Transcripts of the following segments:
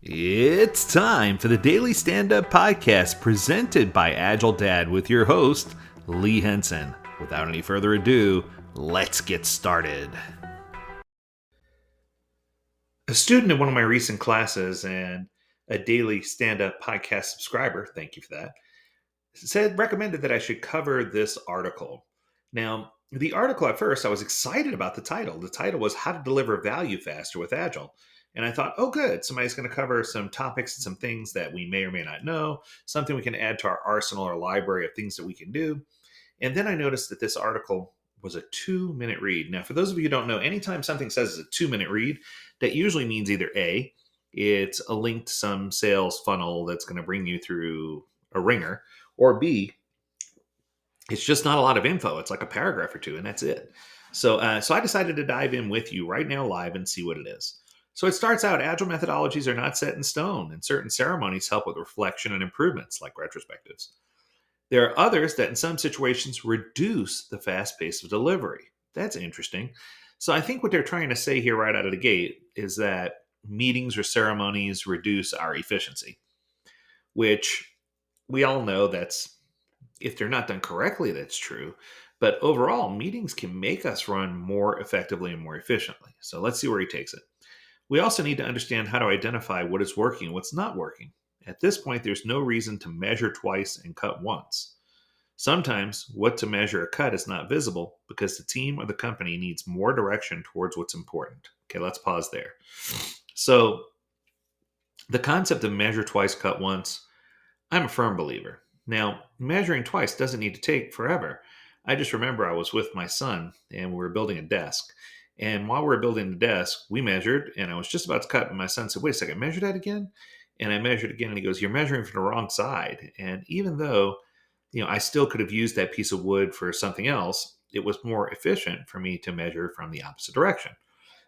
It's time for the Daily Stand Up Podcast presented by Agile Dad with your host, Lee Henson. Without any further ado, let's get started. A student in one of my recent classes and a Daily Stand Up Podcast subscriber, thank you for that, recommended that I should cover this article. Now, the article at first, I was excited about the title. The title was How to Deliver Value Faster with Agile. And I thought, oh, good. Somebody's going to cover some topics and some things that we may or may not know, something we can add to our arsenal or library of things that we can do. And then I noticed that this article was a 2-minute read. Now, for those of you who don't know, anytime something says it's a 2-minute read, that usually means either A, it's a link to some sales funnel that's going to bring you through a ringer, or B, it's just not a lot of info. It's like a paragraph or two, and that's it. So I decided to dive in with you right now live and see what it is. So it starts out, Agile methodologies are not set in stone, and certain ceremonies help with reflection and improvements, like retrospectives. There are others that in some situations reduce the fast pace of delivery. That's interesting. So I think what they're trying to say here right out of the gate is that meetings or ceremonies reduce our efficiency, which we all know that's, if they're not done correctly, that's true. But overall, meetings can make us run more effectively and more efficiently. So let's see where he takes it. We also need to understand how to identify what is working and what's not working. At this point, there's no reason to measure twice and cut once. Sometimes what to measure or cut is not visible because the team or the company needs more direction towards what's important. Okay, let's pause there. So the concept of measure twice, cut once, I'm a firm believer. Now, measuring twice doesn't need to take forever. I just remember I was with my son and we were building a desk. And while we were building the desk, we measured and I was just about to cut. And my son said, wait a second, measure that again? And I measured again and he goes, you're measuring from the wrong side. And even though, I still could have used that piece of wood for something else, it was more efficient for me to measure from the opposite direction.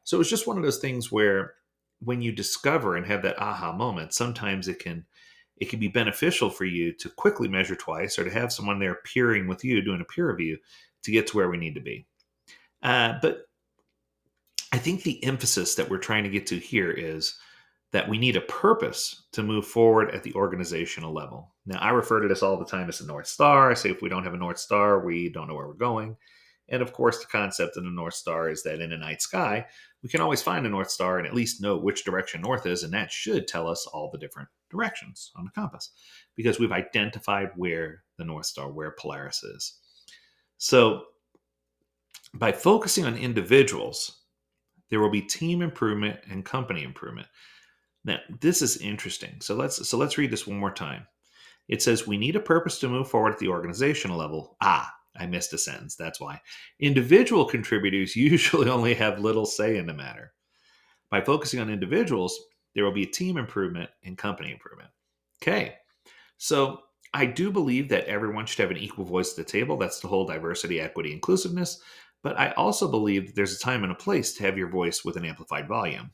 So it was just one of those things where when you discover and have that aha moment, sometimes it can be beneficial for you to quickly measure twice or to have someone there peering with you, doing a peer review to get to where we need to be. But I think the emphasis that we're trying to get to here is that we need a purpose to move forward at the organizational level. Now, I refer to this all the time as the North Star. I say if we don't have a North Star, we don't know where we're going. And of course, the concept of the North Star is that in a night sky, we can always find a North Star and at least know which direction north is. And that should tell us all the different directions on the compass because we've identified where the North Star, where Polaris is. So by focusing on individuals, there will be team improvement and company improvement. Now, this is interesting. So let's read this one more time. It says, we need a purpose to move forward at the organizational level. I missed a sentence. That's why. Individual contributors usually only have little say in the matter. By focusing on individuals, there will be a team improvement and company improvement. Okay. So I do believe that everyone should have an equal voice at the table. That's the whole diversity, equity, inclusiveness. But I also believe that there's a time and a place to have your voice with an amplified volume.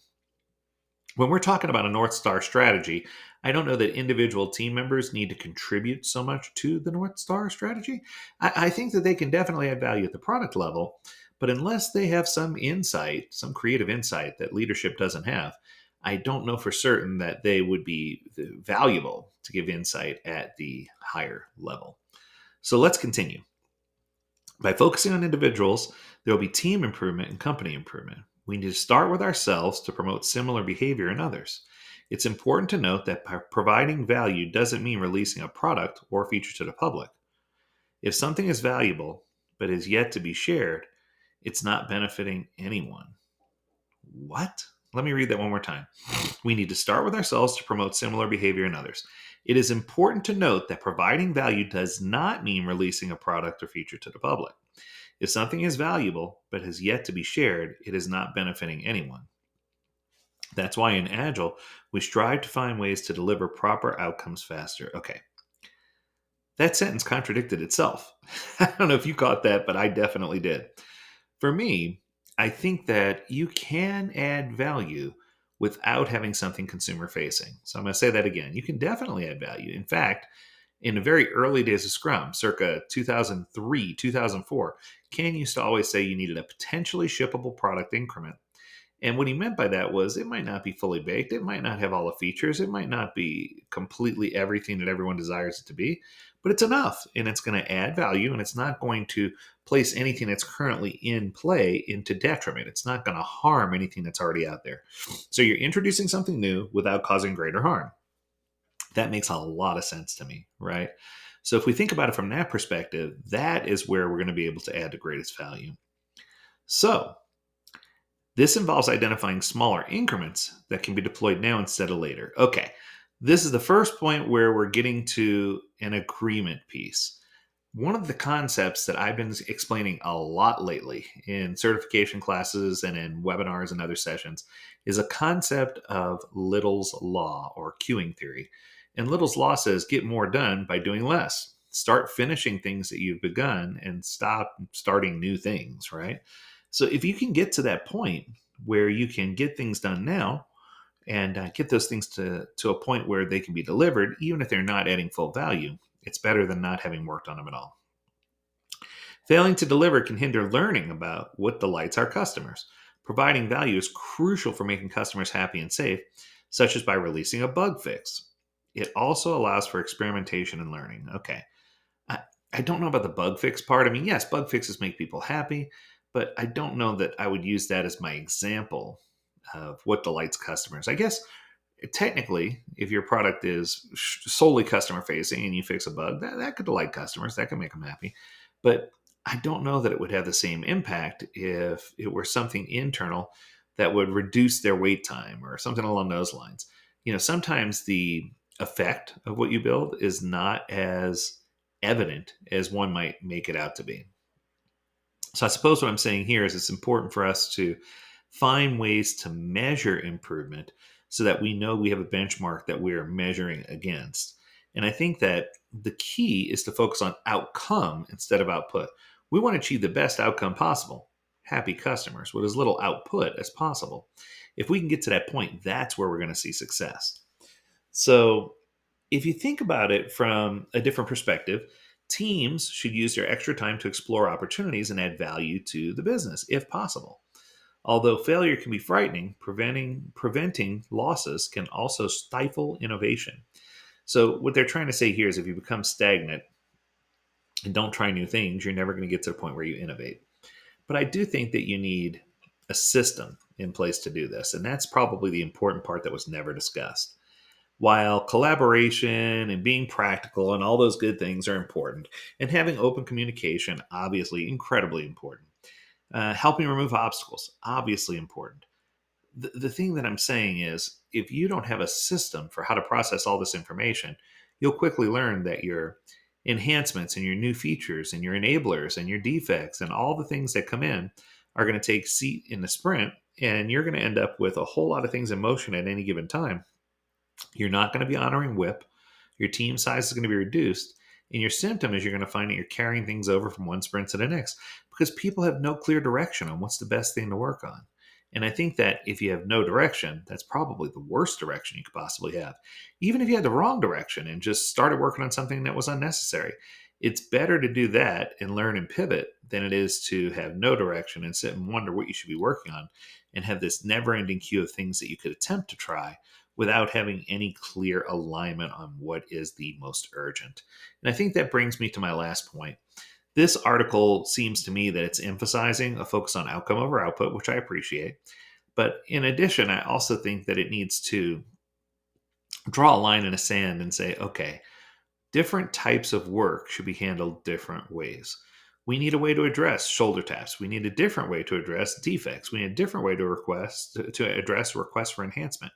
When we're talking about a North Star strategy, I don't know that individual team members need to contribute so much to the North Star strategy. I think that they can definitely add value at the product level, but unless they have some insight, some creative insight that leadership doesn't have, I don't know for certain that they would be valuable to give insight at the higher level. So let's continue. By focusing on individuals, there will be team improvement and company improvement. We need to start with ourselves to promote similar behavior in others. It's important to note that providing value doesn't mean releasing a product or feature to the public. If something is valuable but is yet to be shared, it's not benefiting anyone. What? Let me read that one more time. We need to start with ourselves to promote similar behavior in others. It is important to note that providing value does not mean releasing a product or feature to the public. If something is valuable but has yet to be shared, it is not benefiting anyone. That's why in Agile, we strive to find ways to deliver proper outcomes faster. Okay. That sentence contradicted itself. I don't know if you caught that, but I definitely did. For me, I think that you can add value without having something consumer facing. So I'm going to say that again. You can definitely add value. In fact, in the very early days of Scrum, circa 2003, 2004, Ken used to always say you needed a potentially shippable product increment. And what he meant by that was it might not be fully baked. It might not have all the features. It might not be completely everything that everyone desires it to be, but it's enough and it's going to add value and it's not going to place anything that's currently in play into detriment. It's not going to harm anything that's already out there. So you're introducing something new without causing greater harm. That makes a lot of sense to me, right? So if we think about it from that perspective, that is where we're going to be able to add the greatest value. So this involves identifying smaller increments that can be deployed now instead of later. Okay, this is the first point where we're getting to an agreement piece. One of the concepts that I've been explaining a lot lately in certification classes and in webinars and other sessions is a concept of Little's Law or queuing theory. And Little's Law says get more done by doing less. Start finishing things that you've begun and stop starting new things, right? So if you can get to that point where you can get things done now and get those things to a point where they can be delivered, even if they're not adding full value, it's better than not having worked on them at all. Failing to deliver can hinder learning about what delights our customers. Providing value is crucial for making customers happy and safe, such as by releasing a bug fix. It also allows for experimentation and learning. Okay, I don't know about the bug fix part. I mean, yes, bug fixes make people happy, but I don't know that I would use that as my example of what delights customers. I guess technically, if your product is solely customer facing and you fix a bug, that could delight customers, that could make them happy. But I don't know that it would have the same impact if it were something internal that would reduce their wait time or something along those lines. Sometimes the effect of what you build is not as evident as one might make it out to be. So I suppose what I'm saying here is it's important for us to find ways to measure improvement so that we know we have a benchmark that we're measuring against. And I think that the key is to focus on outcome instead of output. We want to achieve the best outcome possible, happy customers, with as little output as possible. If we can get to that point, that's where we're going to see success. So if you think about it from a different perspective, teams should use their extra time to explore opportunities and add value to the business, if possible. Although failure can be frightening, preventing losses can also stifle innovation. So what they're trying to say here is if you become stagnant and don't try new things, you're never going to get to the point where you innovate. But I do think that you need a system in place to do this. And that's probably the important part that was never discussed. While collaboration and being practical and all those good things are important, and having open communication, obviously incredibly important. Helping remove obstacles, obviously important. The thing that I'm saying is, if you don't have a system for how to process all this information, you'll quickly learn that your enhancements and your new features and your enablers and your defects and all the things that come in are going to take seat in the sprint, and you're going to end up with a whole lot of things in motion at any given time. You're not going to be honoring WIP. Your team size is going to be reduced. And your symptom is you're going to find that you're carrying things over from one sprint to the next because people have no clear direction on what's the best thing to work on. And I think that if you have no direction, that's probably the worst direction you could possibly have. Even if you had the wrong direction and just started working on something that was unnecessary, it's better to do that and learn and pivot than it is to have no direction and sit and wonder what you should be working on and have this never-ending queue of things that you could attempt to try without having any clear alignment on what is the most urgent. And I think that brings me to my last point. This article seems to me that it's emphasizing a focus on outcome over output, which I appreciate. But in addition, I also think that it needs to draw a line in the sand and say, okay, different types of work should be handled different ways. We need a way to address shoulder taps. We need a different way to address defects. We need a different way to address requests for enhancement.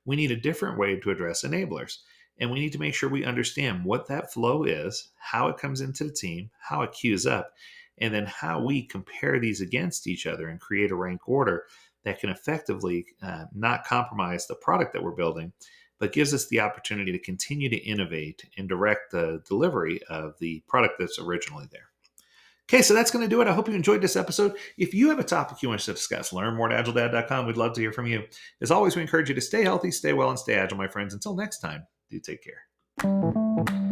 We need a different way to address enablers. And we need to make sure we understand what that flow is, how it comes into the team, how it queues up, and then how we compare these against each other and create a rank order that can effectively not compromise the product that we're building, but gives us the opportunity to continue to innovate and direct the delivery of the product that's originally there. Okay, so that's going to do it. I hope you enjoyed this episode. If you have a topic you want us to discuss, learn more at agiledad.com. We'd love to hear from you. As always, we encourage you to stay healthy, stay well, and stay agile, my friends. Until next time, do take care.